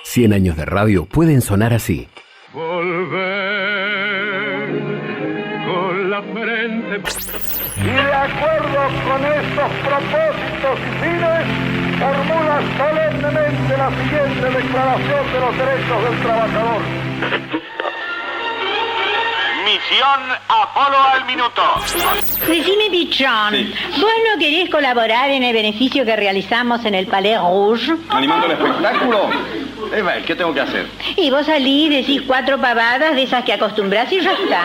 100 años de radio pueden sonar así. Volver con la frente. Y de acuerdo con estos propósitos y fines, formula solemnemente la siguiente declaración de los derechos del trabajador. Misión Apolo al minuto. Decime, Pichón, Sí. ¿vos no querés colaborar en el beneficio que realizamos en el Palais Rouge? ¿Animando el espectáculo? ¿Qué tengo que hacer? Y vos salís, decís 4 pavadas de esas que acostumbrás y ya está.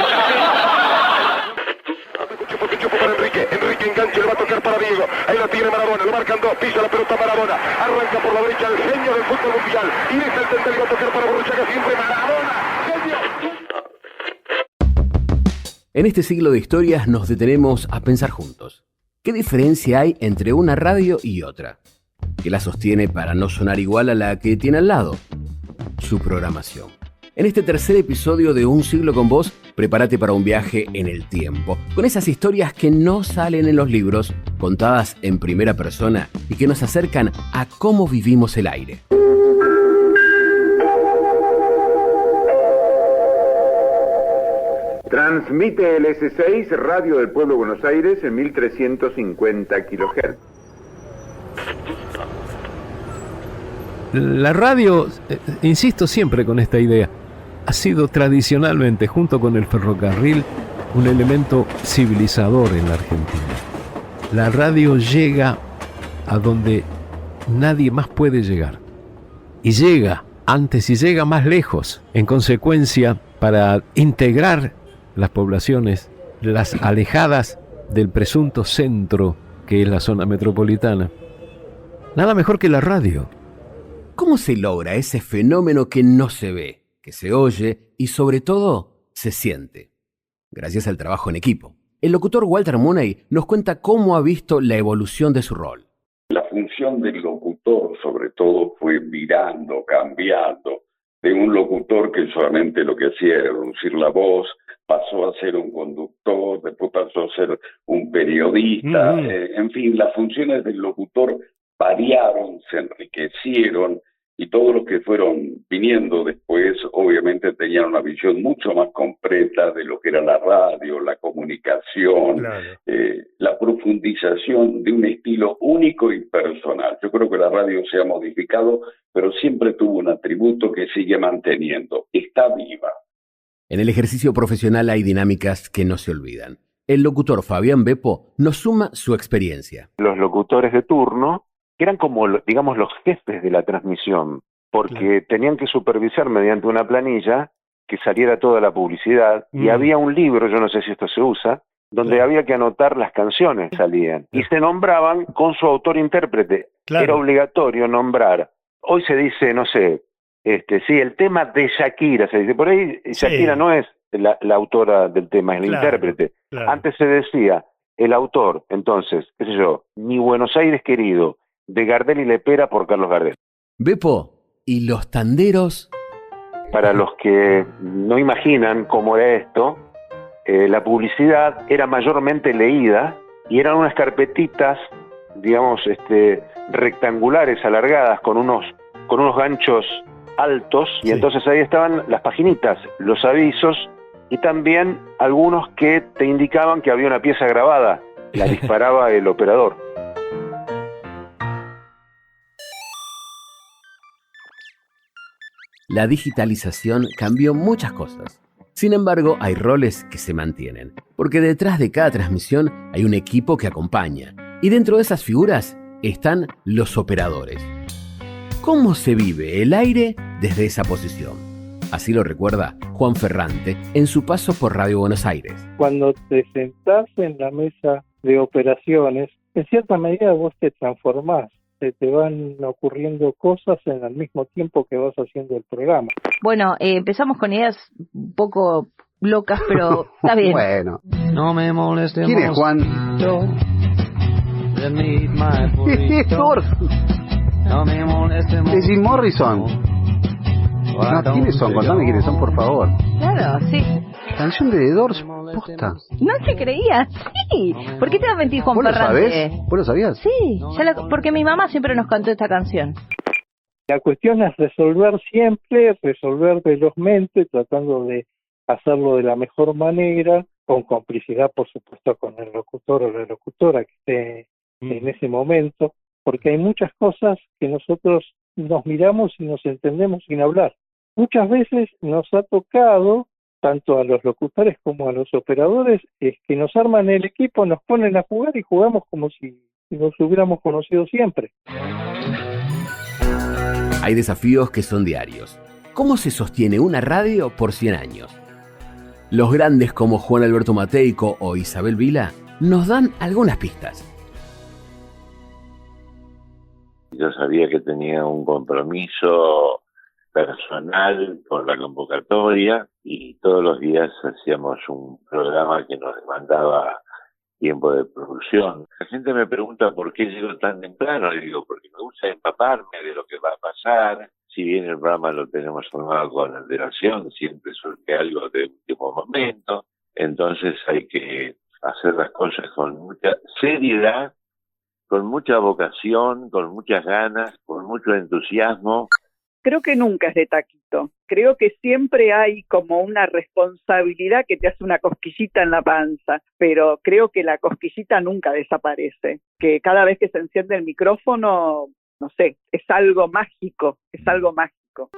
Chupo para Enrique. Enrique engancha, le va a tocar para Diego. Ahí la tiene Maradona, lo marcan 2, pisa la pelota Maradona. Arranca por la derecha el genio del fútbol mundial. Y deja el central, va a tocar para Borruchaga, siempre Maradona. Genio. En este siglo de historias nos detenemos a pensar juntos. ¿Qué diferencia hay entre una radio y otra? ¿Qué la sostiene para no sonar igual a la que tiene al lado? Su programación. En este tercer episodio de Un siglo con vos, prepárate para un viaje en el tiempo, con esas historias que no salen en los libros, contadas en primera persona y que nos acercan a cómo vivimos el aire. Transmite el S6, Radio del Pueblo de Buenos Aires, en 1350 kHz. La radio, insisto siempre con esta idea, ha sido tradicionalmente, junto con el ferrocarril, un elemento civilizador en la Argentina. La radio llega a donde nadie más puede llegar. Y llega antes y llega más lejos. En consecuencia, para integrar las poblaciones, las alejadas del presunto centro que es la zona metropolitana, nada mejor que la radio. ¿Cómo se logra ese fenómeno que no se ve, que se oye y sobre todo se siente? Gracias al trabajo en equipo. El locutor Walter Mooney nos cuenta cómo ha visto la evolución de su rol. La función del locutor, sobre todo, fue virando, cambiando. De un locutor que solamente lo que hacía era lucir la voz, pasó a ser un conductor, después pasó a ser un periodista. En fin, las funciones del locutor variaron, se enriquecieron, y todos los que fueron viniendo después obviamente tenían una visión mucho más completa de lo que era la radio, la comunicación, Claro. La profundización de un estilo único y personal. Yo creo que la radio se ha modificado, pero siempre tuvo un atributo que sigue manteniendo: está viva. En el ejercicio profesional hay dinámicas que no se olvidan. El locutor Fabián Beppo nos suma su experiencia. Los locutores de turno eran como, digamos, los jefes de la transmisión, porque tenían que supervisar mediante una planilla que saliera toda la publicidad, y había un libro, yo no sé si esto se usa, donde había que anotar las canciones que salían, y se nombraban con su autor-intérprete. Era obligatorio nombrar. Hoy se dice, no sé, sí, el tema de Shakira, se dice por ahí. Shakira no es la autora del tema, es el intérprete. Antes se decía el autor. Entonces, qué sé yo, Mi Buenos Aires querido, de Gardel y Lepera, por Carlos Gardel. Beppo, ¿y los tanderos? Para los que no imaginan cómo era esto, la publicidad era mayormente leída y eran unas carpetitas, digamos, rectangulares, alargadas, con unos ganchos altos, y entonces ahí estaban las paginitas, los avisos, y también algunos que te indicaban que había una pieza grabada, la disparaba el operador. La digitalización cambió muchas cosas. Sin embargo, hay roles que se mantienen, porque detrás de cada transmisión hay un equipo que acompaña, y dentro de esas figuras están los operadores. ¿Cómo se vive el aire desde esa posición? Así lo recuerda Juan Ferrante en su paso por Radio Buenos Aires. Cuando te sentás en la mesa de operaciones, en cierta medida vos te transformás, se te van ocurriendo cosas en el mismo tiempo que vas haciendo el programa. Bueno, empezamos con ideas un poco locas, pero está bien. Bueno. No me moleste. ¿Quién es Juan? No me moleste. Es Jim Morrison. No, ¿quiénes son? Contame quiénes son, por favor. Claro, sí. Canción de The Doors, posta. No se creía, sí. ¿Por qué te va a mentir, Juan ¿Vos lo Ferrante? sabés? ¿Vos lo sabías? Sí, porque mi mamá siempre nos cantó esta canción. La cuestión es resolver velozmente, tratando de hacerlo de la mejor manera, con complicidad, por supuesto, con el locutor o la locutora que esté en ese momento, porque hay muchas cosas que nosotros nos miramos y nos entendemos sin hablar. Muchas veces nos ha tocado, tanto a los locutores como a los operadores, es que nos arman el equipo, nos ponen a jugar y jugamos como si nos hubiéramos conocido siempre. Hay desafíos que son diarios. ¿Cómo se sostiene una radio por 100 años? Los grandes como Juan Alberto Mateico o Isabel Vila nos dan algunas pistas. Yo sabía que tenía un compromiso personal con la convocatoria y todos los días hacíamos un programa que nos demandaba tiempo de producción. La gente me pregunta por qué llego tan temprano, y digo, porque me gusta empaparme de lo que va a pasar. Si bien el programa lo tenemos formado con antelación, siempre surge algo de último momento, entonces hay que hacer las cosas con mucha seriedad, con mucha vocación, con muchas ganas, con mucho entusiasmo. Creo que nunca es de taquito. Creo que siempre hay como una responsabilidad que te hace una cosquillita en la panza, pero creo que la cosquillita nunca desaparece. Que cada vez que se enciende el micrófono, no sé, es algo mágico, es algo mágico.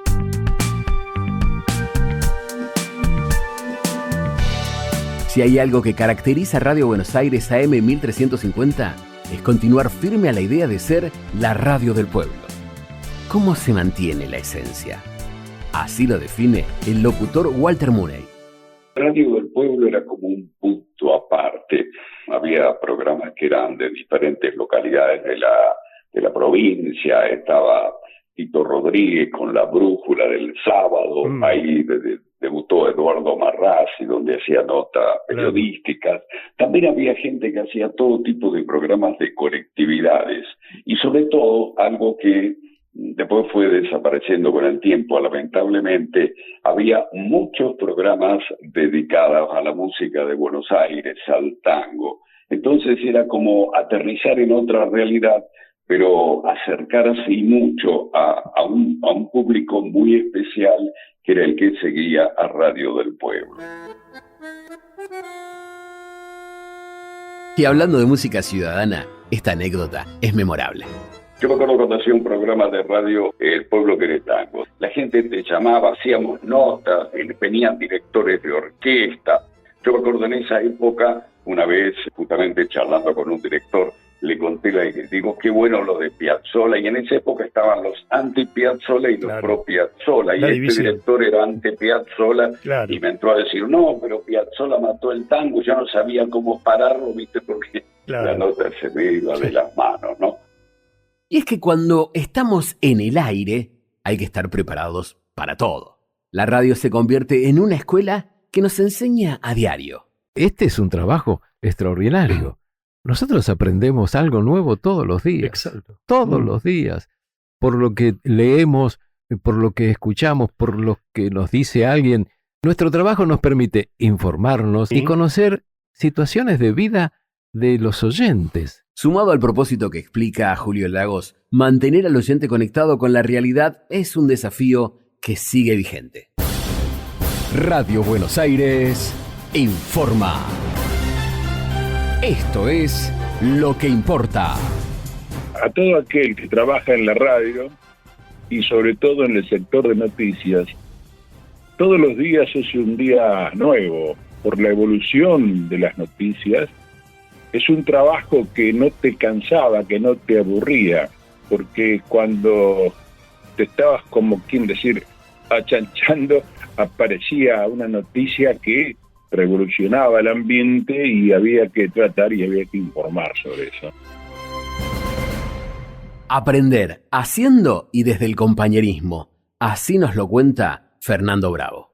Si hay algo que caracteriza a Radio Buenos Aires AM 1350, es continuar firme a la idea de ser la radio del pueblo. ¿Cómo se mantiene la esencia? Así lo define el locutor Walter Murray. Radio del Pueblo era como un punto aparte. Había programas que eran de diferentes localidades de la provincia. Estaba Tito Rodríguez con La Brújula del Sábado. Ahí debutó Eduardo Marrazzi, donde hacía notas periodísticas. También había gente que hacía todo tipo de programas de colectividades. Y sobre todo, algo que después fue desapareciendo con el tiempo, lamentablemente, había muchos programas dedicados a la música de Buenos Aires, al tango. Entonces era como aterrizar en otra realidad, pero acercarse mucho a un público muy especial, que era el que seguía a Radio del Pueblo. Y hablando de música ciudadana, esta anécdota es memorable. Yo me acuerdo cuando hacía un programa de radio, El Pueblo Quiere Tango. La gente te llamaba, hacíamos notas, venían directores de orquesta. Yo me acuerdo en esa época, una vez, justamente charlando con un director, le conté, digo, qué bueno lo de Piazzolla, y en esa época estaban los anti-Piazzolla y los pro-Piazzolla, y este director era anti-Piazzolla, y me entró a decir, no, pero Piazzolla mató el tango, yo no sabía cómo pararlo, viste, porque la nota se me iba de las manos, ¿no? Y es que cuando estamos en el aire, hay que estar preparados para todo. La radio se convierte en una escuela que nos enseña a diario. Este es un trabajo extraordinario. Nosotros aprendemos algo nuevo todos los días. Exacto. Todos los días. Por lo que leemos, por lo que escuchamos, por lo que nos dice alguien. Nuestro trabajo nos permite informarnos y conocer situaciones de vida de los oyentes. Sumado al propósito que explica Julio Lagos, mantener al oyente conectado con la realidad es un desafío que sigue vigente. Radio Buenos Aires informa. Esto es Lo que Importa. A todo aquel que trabaja en la radio y sobre todo en el sector de noticias, todos los días es un día nuevo por la evolución de las noticias. Es un trabajo que no te cansaba, que no te aburría, porque cuando te estabas, como quien decir, achanchando, aparecía una noticia que revolucionaba el ambiente y había que tratar y había que informar sobre eso. Aprender haciendo y desde el compañerismo. Así nos lo cuenta Fernando Bravo.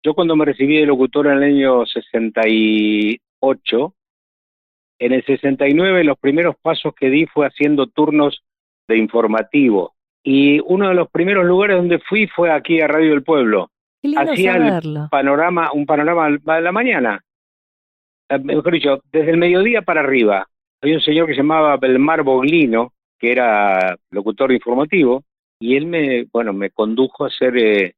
Yo cuando me recibí de locutor en el año 68, en el 69 los primeros pasos que di fue haciendo turnos de informativo. Y uno de los primeros lugares donde fui fue aquí a Radio del Pueblo. Hacía un panorama a la mañana. Mejor dicho, desde el mediodía para arriba. Había un señor que se llamaba Belmar Boglino, que era locutor informativo, y él me condujo a hacer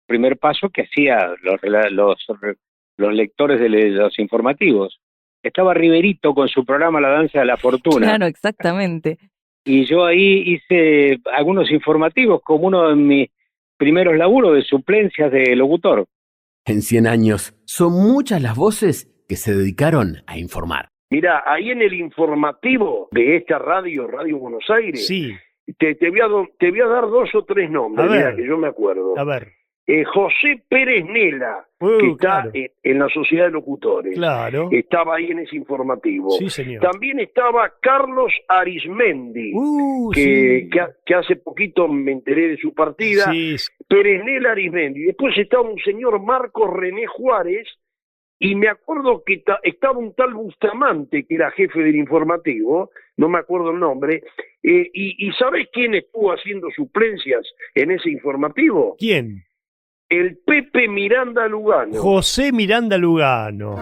primer paso que hacía los lectores de los informativos. Estaba Riverito con su programa La Danza de la Fortuna. Claro, exactamente. Y yo ahí hice algunos informativos como uno de mis primeros laburos de suplencias de locutor. En 100 años, son muchas las voces que se dedicaron a informar. Mirá, ahí en el informativo de esta Radio Buenos Aires, sí. te voy a dar 2 o 3 nombres, mirá, que yo me acuerdo. A ver. José Pérez Nela, que está claro. en la Sociedad de Locutores. Claro. Estaba ahí en ese informativo. Sí, señor. También estaba Carlos Arismendi, que hace poquito me enteré de su partida. Sí. Pérez Nela Arismendi. Después estaba un señor Marcos René Juárez, y me acuerdo que estaba un tal Bustamante, que era jefe del informativo, no me acuerdo el nombre, y ¿sabés quién estuvo haciendo suplencias en ese informativo? ¿Quién? El Pepe Miranda Lugano. José Miranda Lugano.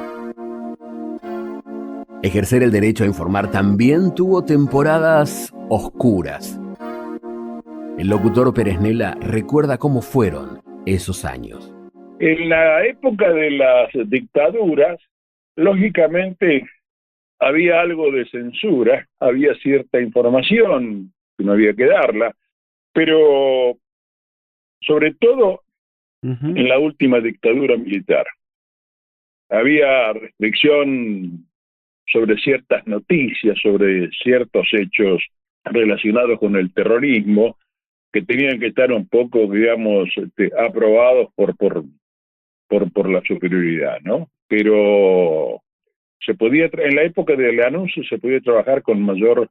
Ejercer el derecho a informar también tuvo temporadas oscuras. El locutor Pérez Nela recuerda cómo fueron esos años. En la época de las dictaduras, lógicamente había algo de censura, había cierta información que no había que darla, pero sobre todo en la última dictadura militar. Había restricción sobre ciertas noticias, sobre ciertos hechos relacionados con el terrorismo, que tenían que estar un poco, digamos, aprobados por la superioridad, ¿no? Pero se podía, en la época del anuncio se podía trabajar con mayor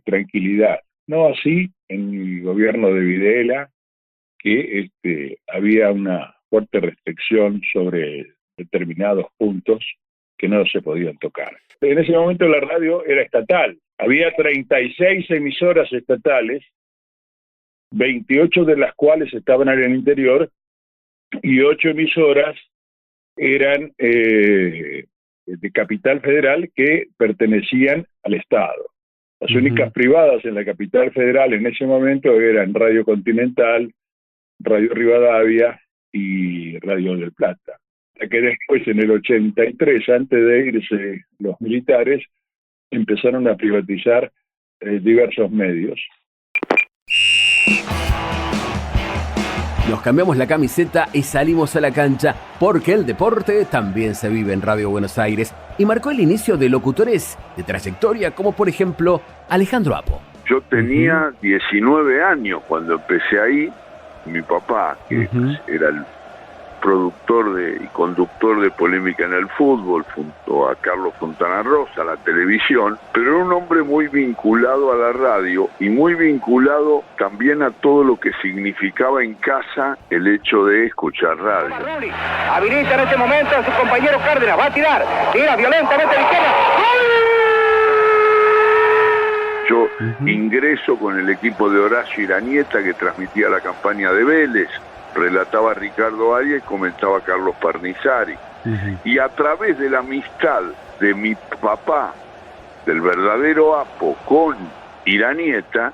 tranquilidad. No así en el gobierno de Videla, que había una fuerte restricción sobre determinados puntos que no se podían tocar. En ese momento la radio era estatal. Había 36 emisoras estatales, 28 de las cuales estaban en el interior, y 8 emisoras eran de Capital Federal que pertenecían al Estado. Las únicas privadas en la Capital Federal en ese momento eran Radio Continental, Radio Rivadavia y Radio del Plata. La que después, en el 83, antes de irse los militares, empezaron a privatizar diversos medios. Nos cambiamos la camiseta y salimos a la cancha porque el deporte también se vive en Radio Buenos Aires y marcó el inicio de locutores de trayectoria como por ejemplo Alejandro Apo. Yo tenía 19 años cuando empecé ahí. Mi papá, que era el productor y conductor de Polémica en el Fútbol, junto a Carlos Fontana Rosa, la televisión, pero era un hombre muy vinculado a la radio y muy vinculado también a todo lo que significaba en casa el hecho de escuchar radio. Habilita en este momento a su compañero Cárdenas, va a tira violentamente a la izquierda. Yo ingreso con el equipo de Horacio Iranieta, que transmitía la campaña de Vélez, relataba Ricardo Arias y comentaba Carlos Parnizari. Y a través de la amistad de mi papá, del verdadero Apo, con Iranieta,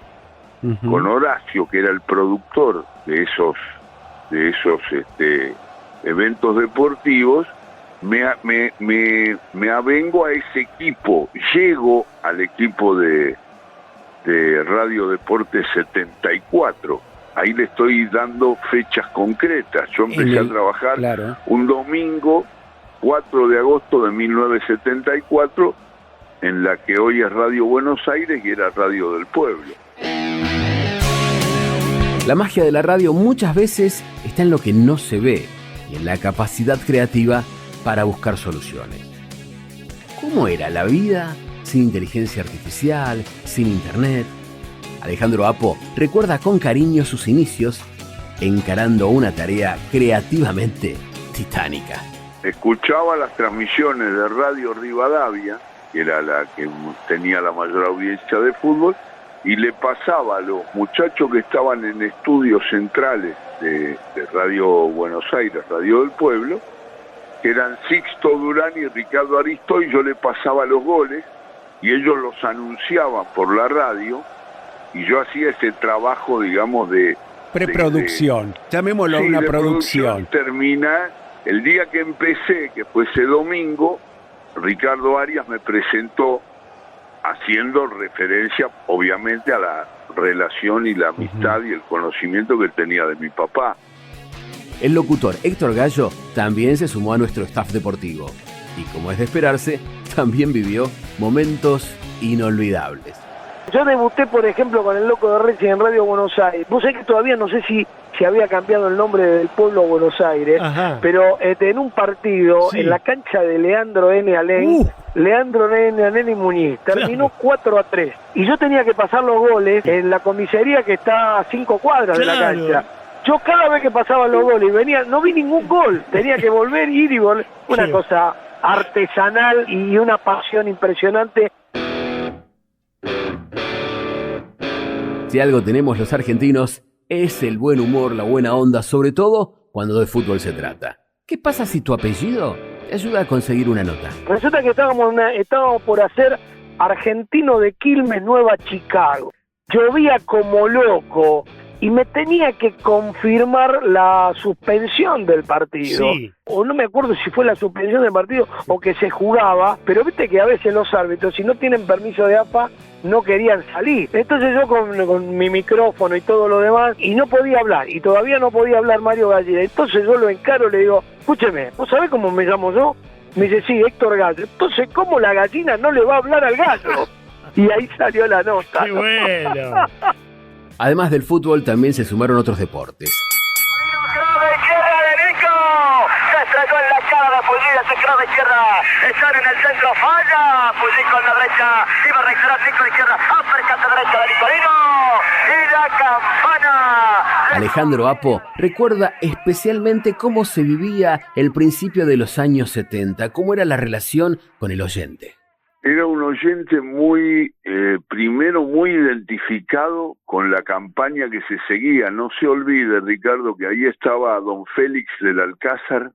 con Horacio, que era el productor de esos eventos deportivos, me avengo a ese equipo, llego al equipo de Radio Deportes 74. Ahí le estoy dando fechas concretas. Yo empecé a trabajar un domingo, 4 de agosto de 1974, en la que hoy es Radio Buenos Aires y era Radio del Pueblo. La magia de la radio muchas veces está en lo que no se ve y en la capacidad creativa para buscar soluciones. ¿Cómo era la vida sin inteligencia artificial, sin internet? Alejandro Apo recuerda con cariño sus inicios encarando una tarea creativamente titánica. Escuchaba las transmisiones de Radio Rivadavia, que era la que tenía la mayor audiencia de fútbol, y le pasaba a los muchachos que estaban en estudios centrales de Radio Buenos Aires, Radio del Pueblo, que eran Sixto Durán y Ricardo Aristoy, yo le pasaba los goles y ellos los anunciaban por la radio y yo hacía ese trabajo, digamos, de preproducción, llamémoslo una de producción. Termina el día que empecé, que fue ese domingo. Ricardo Arias me presentó haciendo referencia, obviamente, a la relación y la amistad y el conocimiento que tenía de mi papá. El locutor Héctor Gallo también se sumó a nuestro staff deportivo y, como es de esperarse, también vivió momentos inolvidables. Yo debuté, por ejemplo, con el Loco de Racing en Radio Buenos Aires. Vos sabés que todavía no sé si había cambiado el nombre del pueblo Buenos Aires, pero en un partido, en la cancha de Leandro N. Alén, Leandro N. Alén y Muñiz, terminó 4-3. Y yo tenía que pasar los goles en la comisaría que está a 5 cuadras de la cancha. Yo cada vez que pasaba los goles y venía, no vi ningún gol. Tenía que volver, ir y volver. Una cosa artesanal y una pasión impresionante. Si algo tenemos los argentinos, es el buen humor, la buena onda, sobre todo cuando de fútbol se trata. ¿Qué pasa si tu apellido te ayuda a conseguir una nota? Resulta que estábamos por hacer Argentino de Quilmes, Nueva Chicago. Llovía como loco y me tenía que confirmar la suspensión del partido. O no me acuerdo si fue la suspensión del partido o que se jugaba, pero viste que a veces los árbitros, si no tienen permiso de AFA, no querían salir. Entonces yo con mi micrófono y todo lo demás, y no podía hablar, y todavía no podía hablar Mario Gallina. Entonces yo lo encaro, le digo, escúcheme, ¿vos sabés cómo me llamo yo? Me dice, sí, Héctor Gallo. Entonces, ¿cómo la gallina no le va a hablar al gallo? Y ahí salió la nota. ¡Qué bueno! Además del fútbol, también se sumaron otros deportes. Estrelló en la cara de Pugliese, se quedó de izquierda, están en el centro, falla, Pugliese con la derecha, iba a reaccionar Nico de izquierda, uppercut derecha de Nicolino, y la campana. Alejandro Apo recuerda especialmente cómo se vivía el principio de los años 70, cómo era la relación con el oyente. Era un oyente primero muy identificado con la campaña que se seguía. No se olvide, Ricardo, que ahí estaba don Félix del Alcázar,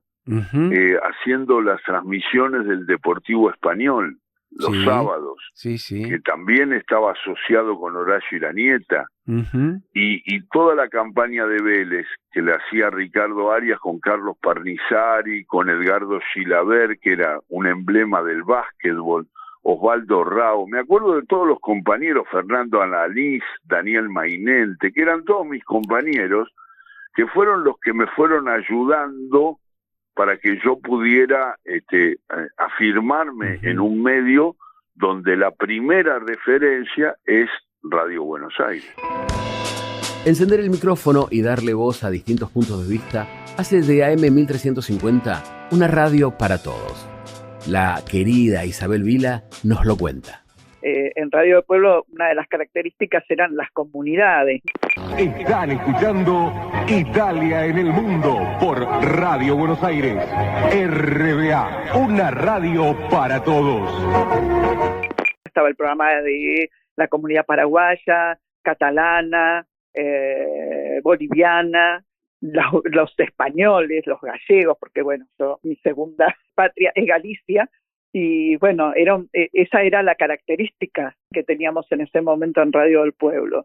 haciendo las transmisiones del Deportivo Español los sábados, que también estaba asociado con Horacio Iranieta, y toda la campaña de Vélez que le hacía Ricardo Arias con Carlos Parnizari, con Edgardo Chilaver, que era un emblema del básquetbol, Osvaldo Rao, me acuerdo de todos los compañeros, Fernando Analiz, Daniel Mainente, que eran todos mis compañeros, que fueron los que me fueron ayudando para que yo pudiera afirmarme en un medio donde la primera referencia es Radio Buenos Aires. Encender el micrófono y darle voz a distintos puntos de vista hace de AM 1350 una radio para todos. La querida Isabel Vila nos lo cuenta. En Radio del Pueblo una de las características eran las comunidades. Están escuchando Italia en el Mundo por Radio Buenos Aires. RBA, una radio para todos. Estaba el programa de la comunidad paraguaya, catalana, boliviana, los españoles, los gallegos, porque bueno, mi segunda patria es Galicia, y bueno, esa era la característica que teníamos en ese momento en Radio del Pueblo.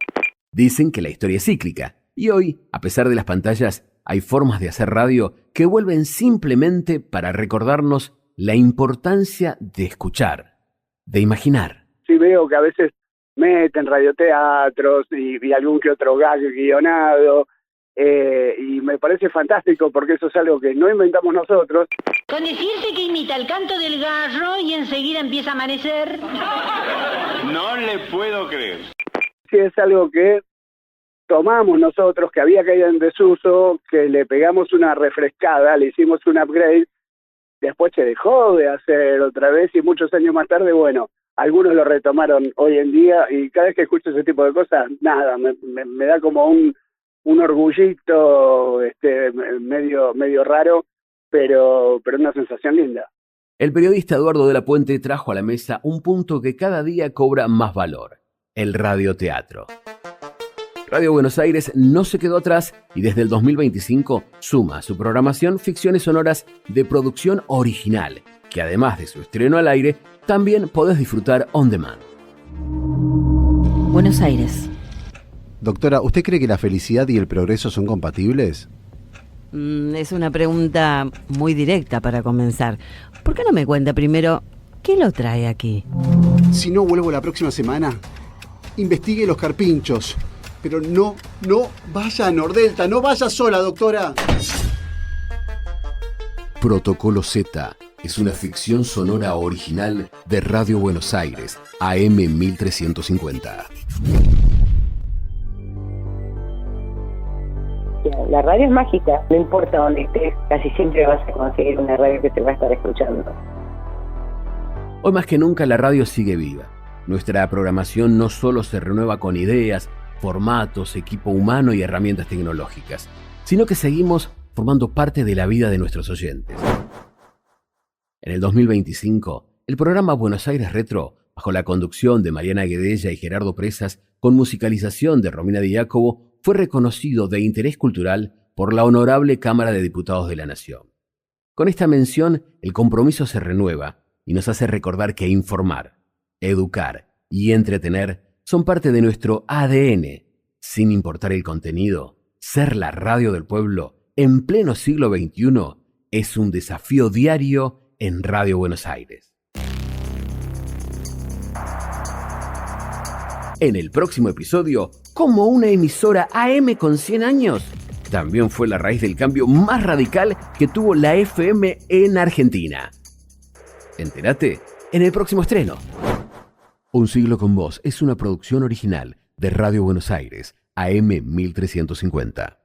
Dicen que la historia es cíclica, y hoy, a pesar de las pantallas, hay formas de hacer radio que vuelven simplemente para recordarnos la importancia de escuchar, de imaginar. Sí, veo que a veces meten radioteatros y algún que otro gallo guionado, y me parece fantástico porque eso es algo que no inventamos nosotros. Con decirte que imita el canto del gallo y enseguida empieza a amanecer. No le puedo creer. Sí, es algo que tomamos nosotros, que había caído en desuso, que le pegamos una refrescada, le hicimos un upgrade, después se dejó de hacer otra vez y muchos años más tarde, bueno, algunos lo retomaron hoy en día y cada vez que escucho ese tipo de cosas, nada, me da como un orgullito medio raro, pero una sensación linda. El periodista Eduardo de la Puente trajo a la mesa un punto que cada día cobra más valor: el radioteatro. Radio Buenos Aires no se quedó atrás y desde el 2025 suma a su programación ficciones sonoras de producción original, que además de su estreno al aire, también podés disfrutar on demand. Buenos Aires, Doctora, ¿usted cree que la felicidad y el progreso son compatibles? Es una pregunta muy directa para comenzar. ¿Por qué no me cuenta primero qué lo trae aquí? Si no vuelvo la próxima semana, investigue los carpinchos. Pero no vaya a Nordelta, no vaya sola, doctora. Protocolo Z es una ficción sonora original de Radio Buenos Aires, AM 1350. La radio es mágica, no importa dónde estés, casi siempre vas a conseguir una radio que te va a estar escuchando. Hoy más que nunca la radio sigue viva. Nuestra programación no solo se renueva con ideas, formatos, equipo humano y herramientas tecnológicas, sino que seguimos formando parte de la vida de nuestros oyentes. En el 2025, el programa Buenos Aires Retro, bajo la conducción de Mariana Guedella y Gerardo Presas, con musicalización de Romina Di Jacobo, fue reconocido de interés cultural por la Honorable Cámara de Diputados de la Nación. Con esta mención, el compromiso se renueva y nos hace recordar que informar, educar y entretener son parte de nuestro ADN, sin importar el contenido. Ser la radio del pueblo en pleno siglo XXI es un desafío diario en Radio Buenos Aires. En el próximo episodio, ¿cómo una emisora AM con 100 años también fue la raíz del cambio más radical que tuvo la FM en Argentina? Entérate en el próximo estreno. Un siglo con vos es una producción original de Radio Buenos Aires, AM 1350.